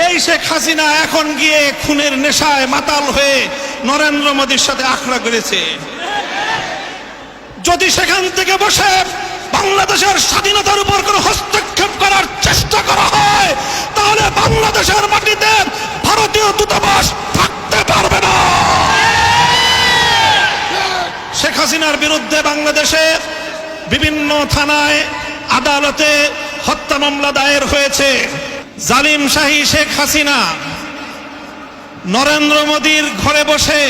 এই শেখ হাসিনা এখন গিয়ে খুনের নেশায় মাতাল হয়ে নরেন্দ্র মোদীর সাথে আখড়া করেছে। যদি সেখান থেকে বসে বাংলাদেশের স্বাধীনতার উপর কোনো হস্তক্ষেপ করার চেষ্টা করা হয়, তাহলে বাংলাদেশের মাটিতে ভারতীয় দূতাবাস থাকতে পারবে না। শেখ হাসিনার বিরুদ্ধে বাংলাদেশে বিভিন্ন থানায় আদালতে হত্যা মামলা দায়ের হয়েছে। জালিম শাহী শেখ হাসিনা নরেন্দ্র মোদীর ঘরে বসে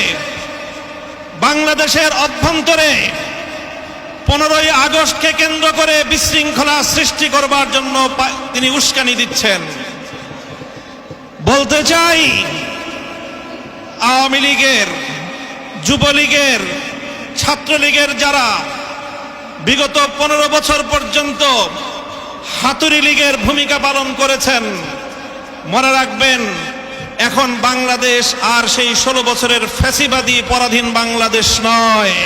বাংলাদেশের অভ্যন্তরে 15ই আগস্টকে কেন্দ্র করে বিশৃঙ্খলা সৃষ্টি করবার জন্য তিনি উস্কানি দিচ্ছেন। বলতে চাই, আওয়ামী লীগের, যুবলীগের, ছাত্রলীগের যারা বিগত 15 বছর পর্যন্ত হাতুড়ি লীগের ভূমিকা পালন করেছেন, মনে রাখবেন এখন বাংলাদেশ আর সেই 16 বছরের ফ্যাসিবাদী পরাধীন বাংলাদেশ নয়।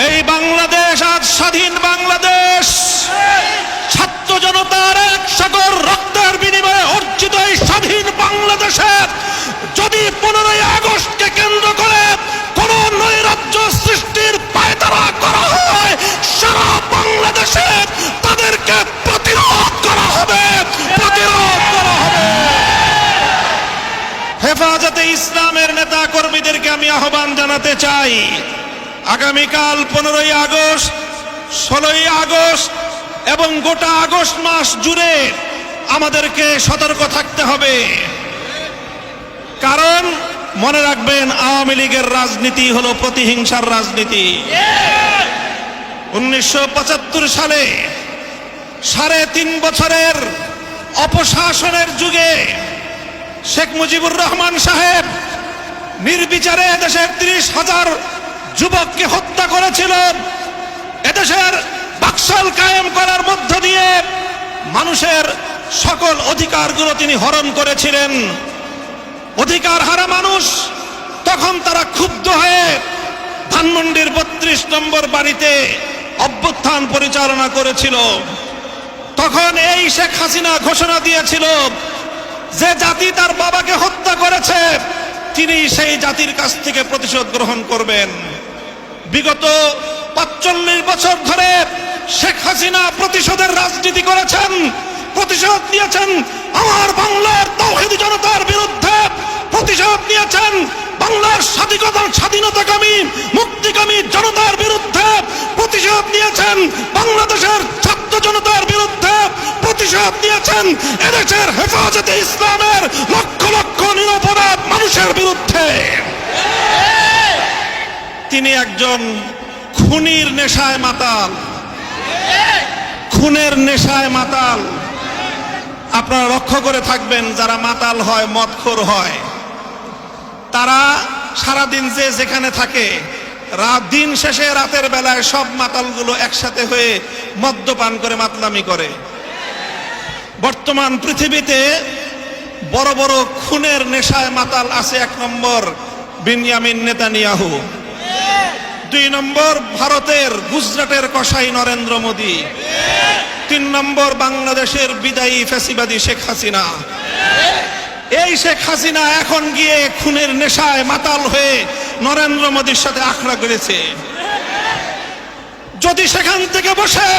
এই বাংলাদেশ আজ স্বাধীন বাংলাদেশ। ছাত্র জনতার এক সাগর রক্তের বিনিময়ে অর্জিত এই স্বাধীন বাংলাদেশের যদি 15ই আগস্টকে কেন্দ্র করে কোন নৈরাজ্য সৃষ্টির পায়তারা করা হয়, সারা বাংলাদেশে তাদেরকে প্রতিরোধ করা হবে। হেফাজতে ইসলামের নেতা কর্মীদেরকে আমি আহ্বান জানাতে চাই, আগামীকাল 15ই আগস্ট, 16ই আগস্ট এবং গোটা আগস্ট মাস জুড়ে আমাদেরকে সতর্ক থাকতে হবে। কারণ মনে রাখবেন, আওয়ামী লীগের রাজনীতি হলো প্রতিহিংসার রাজনীতি। 1975 সালে 3.5 বছরের অপশাসনের যুগে শেখ মুজিবুর রহমান সাহেব নির্বিচারে দেশের 30,000 যুবককে হত্যা করেছিল। এদেশের বাকশাল কায়েম করার মধ্য দিয়ে মানুষের সকল অধিকারগুলো তিনি হরণ করেছিলেন। অধিকার হারা মানুষ তখন তারা ক্ষুব্ধ হয়ে ধানমন্ডির 32 নম্বর বাড়িতে অভ্যুত্থান পরিচালনা করেছিল। তখন এই শেখ হাসিনা ঘোষণা দিয়েছিল যে জাতি তার বাবাকে হত্যা করেছে তিনি সেই জাতির কাছ থেকে প্রতিশোধ গ্রহণ করবেন। বিগত 45 বছর ধরে শেখ হাসিনা প্রতিশোধের রাজনীতি করেছেন, প্রতিশোধ নিয়েছেন আমার বাংলার তাওহীদি জনতার বিরুদ্ধে, প্রতিশোধ নিয়েছেন বাংলার স্বাধীনতাকামী মুক্তিকামী জনতার বিরুদ্ধে, প্রতিশোধ নিয়েছেন বাংলাদেশের ছাত্র জনতার বিরুদ্ধে, প্রতিশোধ নিয়েছেন এদেশের হেফাজতে ইসলামের লক্ষ লক্ষ নিরপরাধ মানুষের বিরুদ্ধে। তিনি একজন খুনির নেশায় মাতাল, খুনের নেশায় মাতাল। আপনারা লক্ষ্য করে থাকবেন, যারা মাতাল হয়, মদখোর হয়, তারা সারাদিন যে যেখানে থাকে, দিন শেষে রাতের বেলায় সব মাতালগুলো একসাথে হয়ে মদ্যপান করে মাতলামি করে। বর্তমান পৃথিবীতে বড় বড় খুনের নেশায় মাতাল আছে। 1 নম্বর বিনিয়ামিন নেতানিয়াহু, 2 নম্বর ভারতের গুজরাটের কসাই নরেন্দ্র মোদী, 3 নম্বর বাংলাদেশের বিদায়ী ফ্যাসিবাদী শেখ হাসিনা। এই শেখ হাসিনা এখন গিয়ে খুনের নেশায় মাতাল হয়ে নরেন্দ্র মোদীর সাথে আখড়া করেছে। যদি সেখান থেকে বসে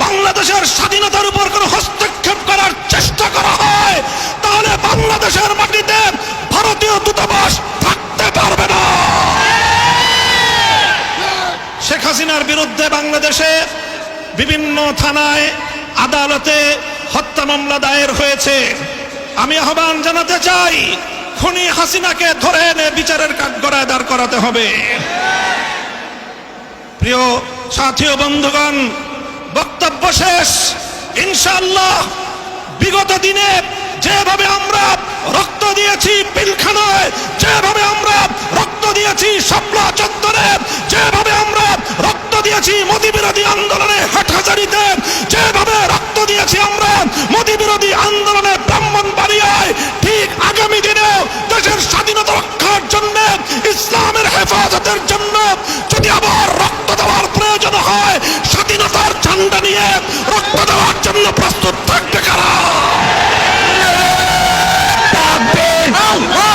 বাংলাদেশের স্বাধীনতার উপর কোনো হস্তক্ষেপ করার চেষ্টা করা হয়, তাহলে বাংলাদেশের মাটিতে ভারতীয় দূতাবাস থাকতে পারবে না। শেখ হাসিনার বিরুদ্ধে বাংলাদেশে বিভিন্ন থানায় আদালতে হত্যা মামলা দায়ের হয়েছে। আমি আহ্বান জানাতে চাই, খুনি হাসিনাকে ধরে এনে বিচারের কাঠগড়ায় দাঁড় করাতে হবে। প্রিয় সাথী ও বন্ধুগণ, বক্তব্য শেষ। ইনশাআল্লাহ বিগত দিনে যেভাবে আমরা রক্ত দিয়েছি পিলখানায়, যেভাবে আমরা রক্ত দিয়েছি শাপলা চত্বরে, যেভাবে আমরা রক্ত দিয়েছি মোদী বিরোধী আন্দোলনে হাটহাজারীতে, যেভাবে রক্ত দিয়েছি আমরা মোদী বিরোধী আন্দোলনে ব্রাহ্মণবাড়িয়ায়, ঠিক আগামী দিনেও দেশের স্বাধীনতা রক্ষার জন্য, ইসলামের হেফাজতের জন্য যদি আবার রক্ত দেওয়ার প্রয়োজন হয়, স্বাধীনতার ঝান্ডা নিয়ে রক্ত দেওয়ার জন্য প্রস্তুত থাকবে কারা? আল্লাহু